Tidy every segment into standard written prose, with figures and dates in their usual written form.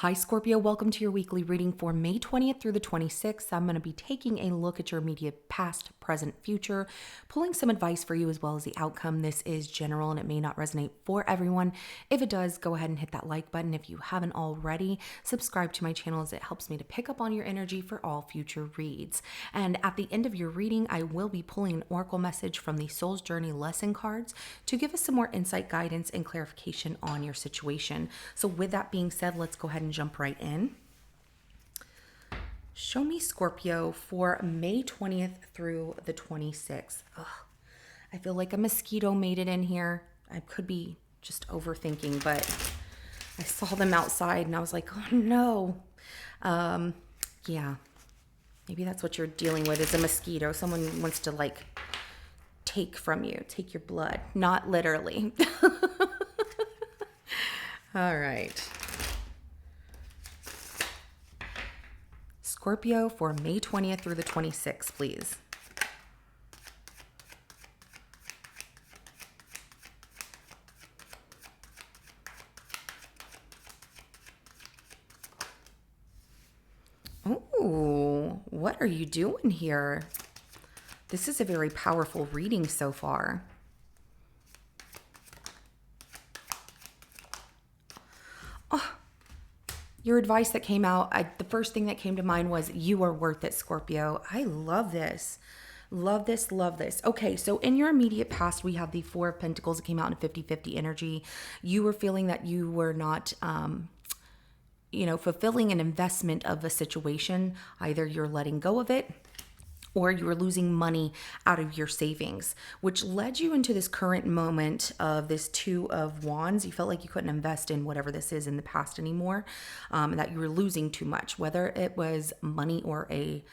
Hi, Scorpio. Welcome to your weekly reading for May 20th through the 26th. I'm going to be taking a look at your immediate past, present, future, pulling some advice for you as well as the outcome. This is general and it may not resonate for everyone. If it does, go ahead and hit that like button. If you haven't already, subscribe to my channel as it helps me to pick up on your energy for all future reads. And at the end of your reading, I will be pulling an oracle message from the Soul's Journey lesson cards to give us some more insight, guidance, and clarification on your situation. So with that being said, let's go ahead and jump right in. Show me Scorpio for May 20th through the 26th. Ugh, I feel like a mosquito made it in here. I could be just overthinking, but I saw them outside and I was like, oh no. Yeah, maybe that's what you're dealing with is a mosquito. Someone wants to like take from you, take your blood, not literally. All right. Scorpio for May 20th through the 26th, please. Oh, what are you doing here? This is a very powerful reading so far. Your advice that came out, the first thing that came to mind was you are worth it, Scorpio. I love this. Love this, love this. Okay, so in your immediate past, we have the Four of Pentacles that came out in 50-50 energy. You were feeling that you were not, fulfilling an investment of a situation. Either you're letting go of it or you were losing money out of your savings, which led you into this current moment of this Two of Wands. You felt like you couldn't invest in whatever this is in the past anymore, that you were losing too much, whether it was money or a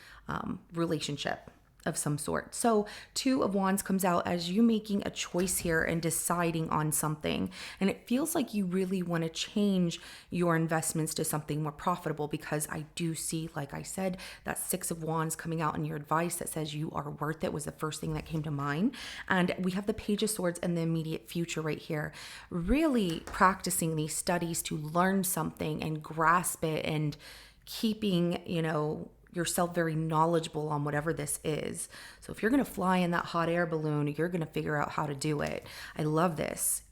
relationship of some sort. So Two of Wands comes out as you making a choice here and deciding on something. And it feels like you really want to change your investments to something more profitable, because I do see, like I said, that Six of Wands coming out in your advice that says you are worth it was the first thing that came to mind. And we have the Page of Swords in the immediate future right here, really practicing these studies to learn something and grasp it and keeping, yourself very knowledgeable on whatever this is. So if you're going to fly in that hot air balloon, you're going to figure out how to do it. I love this.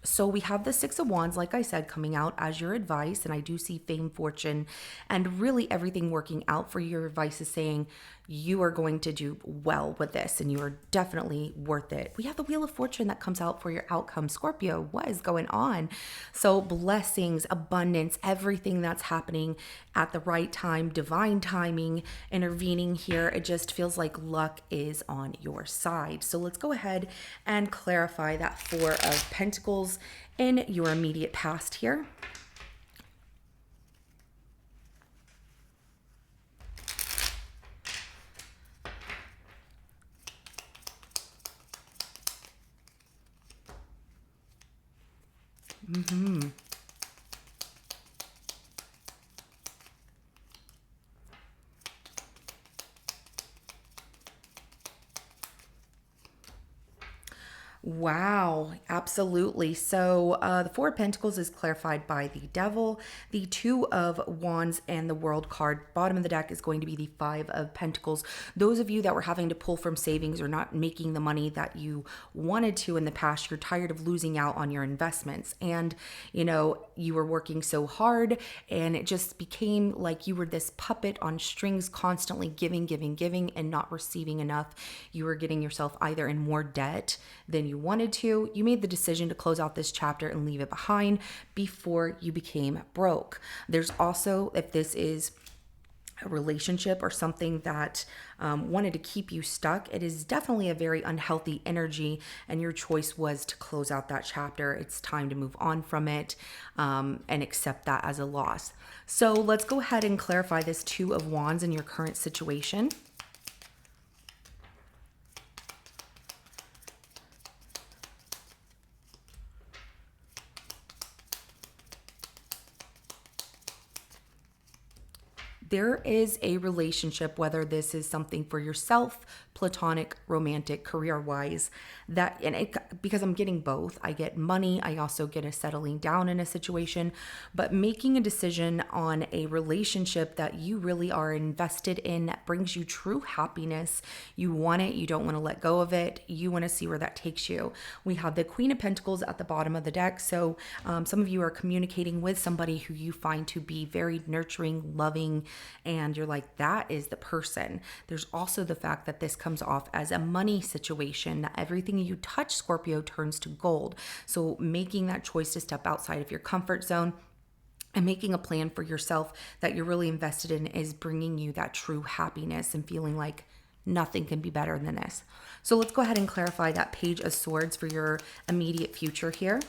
So we have the Six of Wands, like I said, coming out as your advice. And I do see fame, fortune, and really everything working out for your advice is saying you are going to do well with this and you are definitely worth it. We have the Wheel of Fortune that comes out for your outcome, Scorpio. What is going on? So blessings, abundance, everything that's happening at the right time, divine timing, intervening here. It just feels like luck is on your side. So let's go ahead and clarify that Four of Pentacles in your immediate past here. Wow, absolutely. So the Four of Pentacles is clarified by the Devil, the Two of Wands, and the World card. Bottom of the deck is going to be the Five of Pentacles. Those of you that were having to pull from savings or not making the money that you wanted to in the past, you're tired of losing out on your investments. And, you were working so hard and it just became like you were this puppet on strings, constantly giving, and not receiving enough. You were getting yourself either in more debt than you wanted to. You made the decision to close out this chapter and leave it behind before you became broke. There's also, if this is a relationship or something that wanted to keep you stuck, it is definitely a very unhealthy energy, and your choice was to close out that chapter. It's time to move on from it and accept that as a loss. So let's go ahead and clarify this Two of Wands in your current situation. There is a relationship, whether this is something for yourself, platonic, romantic, career-wise, that, and it, because I'm getting both. I get money, I also get a settling down in a situation, but making a decision on a relationship that you really are invested in, that brings you true happiness. You want it, you don't want to let go of it, you want to see where that takes you. We have the Queen of Pentacles at the bottom of the deck, so some of you are communicating with somebody who you find to be very nurturing, loving, and you're like, that is the person. There's also the fact that this comes off as a money situation, that everything you touch, Scorpio, turns to gold. So making that choice to step outside of your comfort zone and making a plan for yourself that you're really invested in is bringing you that true happiness and feeling like nothing can be better than this. So let's go ahead and clarify that Page of Swords for your immediate future here.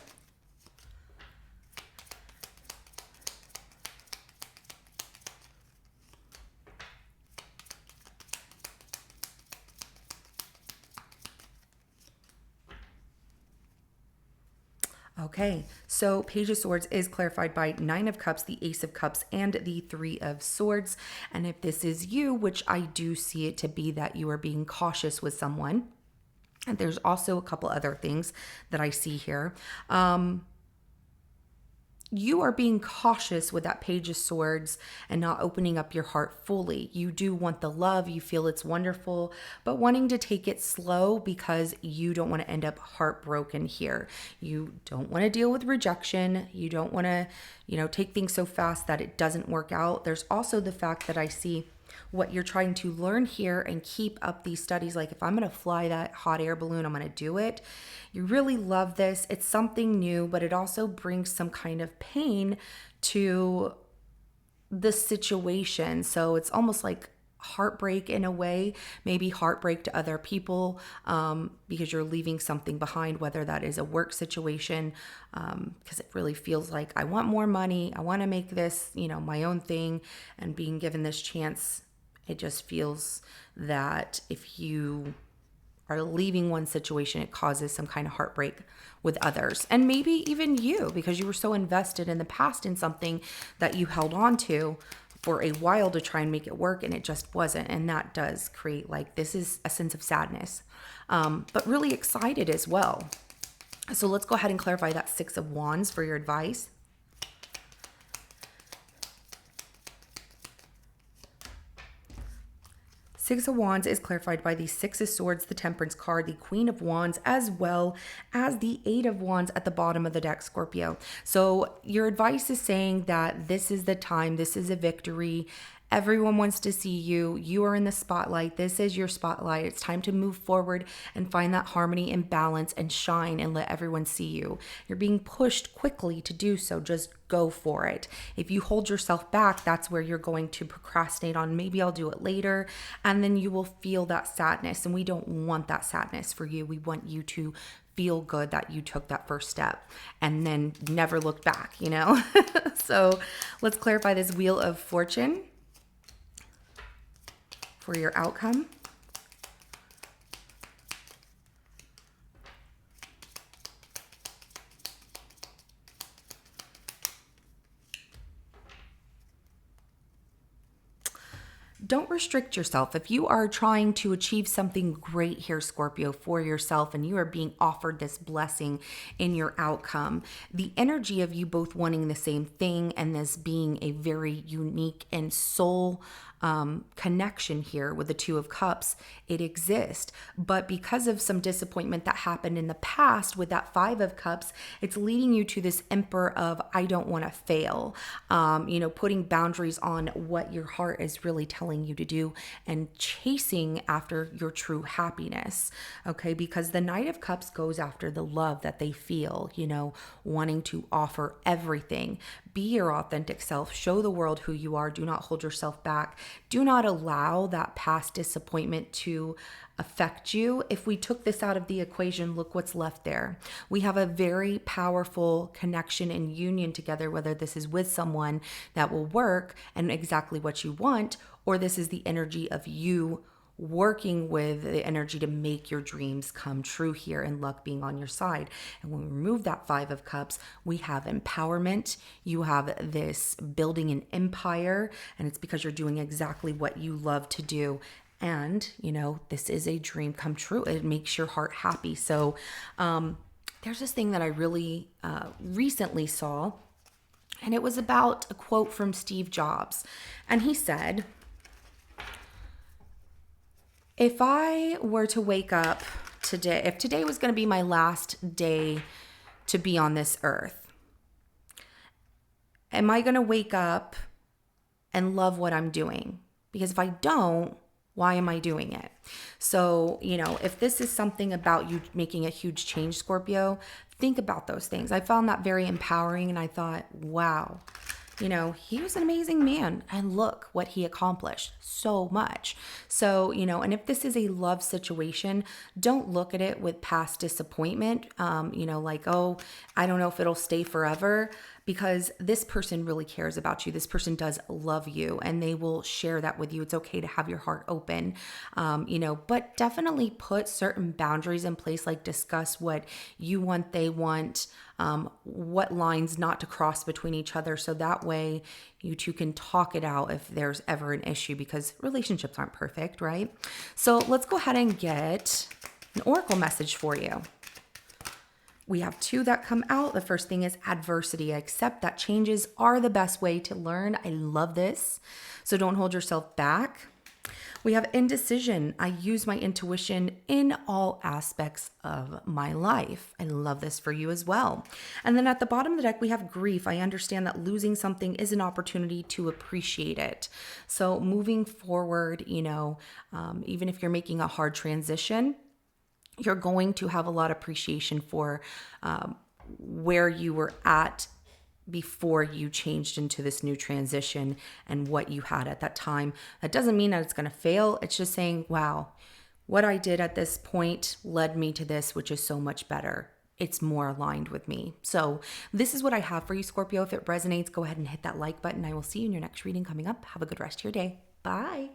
Okay, so Page of Swords is clarified by Nine of Cups, the Ace of Cups, and the Three of Swords. And if this is you, which I do see it to be, that you are being cautious with someone. And there's also a couple other things that I see here. You are being cautious with that Page of Swords and not opening up your heart fully. You do want the love, you feel it's wonderful, but wanting to take it slow because you don't want to end up heartbroken here. You don't want to deal with rejection. You don't want to, take things so fast that it doesn't work out. There's also the fact that I see what you're trying to learn here and keep up these studies. Like, if I'm going to fly that hot air balloon, I'm going to do it. You really love this. It's something new, but it also brings some kind of pain to the situation. So it's almost like heartbreak in a way, maybe heartbreak to other people, because you're leaving something behind, whether that is a work situation, because it really feels like I want more money. I want to make this, my own thing, and being given this chance, it just feels that if you are leaving one situation, it causes some kind of heartbreak with others. And maybe even you, because you were so invested in the past in something that you held on to for a while to try and make it work, and it just wasn't. And that does create, like, this is a sense of sadness, but really excited as well. So let's go ahead and clarify that Six of Wands for your advice. Six of Wands is clarified by the Six of Swords, the Temperance card, the Queen of Wands, as well as the Eight of Wands at the bottom of the deck, Scorpio. So your advice is saying that this is the time, this is a victory. Everyone wants to see you. You are in the spotlight. This is your spotlight. It's time to move forward and find that harmony and balance and shine and let everyone see you. You're being pushed quickly to do so. Just go for it. If you hold yourself back, that's where you're going to procrastinate on, maybe I'll do it later, and then you will feel that sadness. And we don't want that sadness for you. We want you to feel good that you took that first step and then never looked back, So let's clarify this Wheel of Fortune for your outcome. Don't restrict yourself. If you are trying to achieve something great here, Scorpio, for yourself, and you are being offered this blessing in your outcome, the energy of you both wanting the same thing and this being a very unique and soul connection here with the Two of Cups, it exists. But because of some disappointment that happened in the past with that Five of Cups, it's leading you to this Emperor of, I don't want to fail, putting boundaries on what your heart is really telling you to do and chasing after your true happiness. Okay, because the Knight of Cups goes after the love that they feel, wanting to offer everything. Be your authentic self. Show the world who you are. Do not hold yourself back. Do not allow that past disappointment to affect you. If we took this out of the equation, look what's left there. We have a very powerful connection and union together, whether this is with someone that will work and exactly what you want, or this is the energy of you working with the energy to make your dreams come true here, and luck being on your side. And when we remove that Five of Cups, we have empowerment. You have this building an empire, and it's because you're doing exactly what you love to do. And, this is a dream come true. It makes your heart happy. So there's this thing that I really recently saw, and it was about a quote from Steve Jobs. And he said, if I were to wake up today, if today was going to be my last day to be on this earth, am I going to wake up and love what I'm doing? Because if I don't, why am I doing it? So, if this is something about you making a huge change, Scorpio, think about those things. I found that very empowering, and I thought, wow, he was an amazing man, and look what he accomplished, so much. So, and if this is a love situation, don't look at it with past disappointment, like, oh, I don't know if it'll stay forever, because this person really cares about you. This person does love you, and they will share that with you. It's okay to have your heart open, but definitely put certain boundaries in place, like discuss what you want, they want, what lines not to cross between each other. So that way you two can talk it out if there's ever an issue, because relationships aren't perfect, right? So let's go ahead and get an oracle message for you. We have two that come out. The first thing is adversity. Accept that changes are the best way to learn. I love this. So don't hold yourself back. We have indecision. I use my intuition in all aspects of my life. I love this for you as well. And then at the bottom of the deck, we have grief. I understand that losing something is an opportunity to appreciate it. So moving forward, even if you're making a hard transition, you're going to have a lot of appreciation for where you were at before you changed into this new transition and what you had at that time. That doesn't mean that it's going to fail. It's just saying, wow, what I did at this point led me to this, which is so much better. It's more aligned with me. So this is what I have for you, Scorpio. If it resonates, go ahead and hit that like button. I will see you in your next reading coming up. Have a good rest of your day. Bye.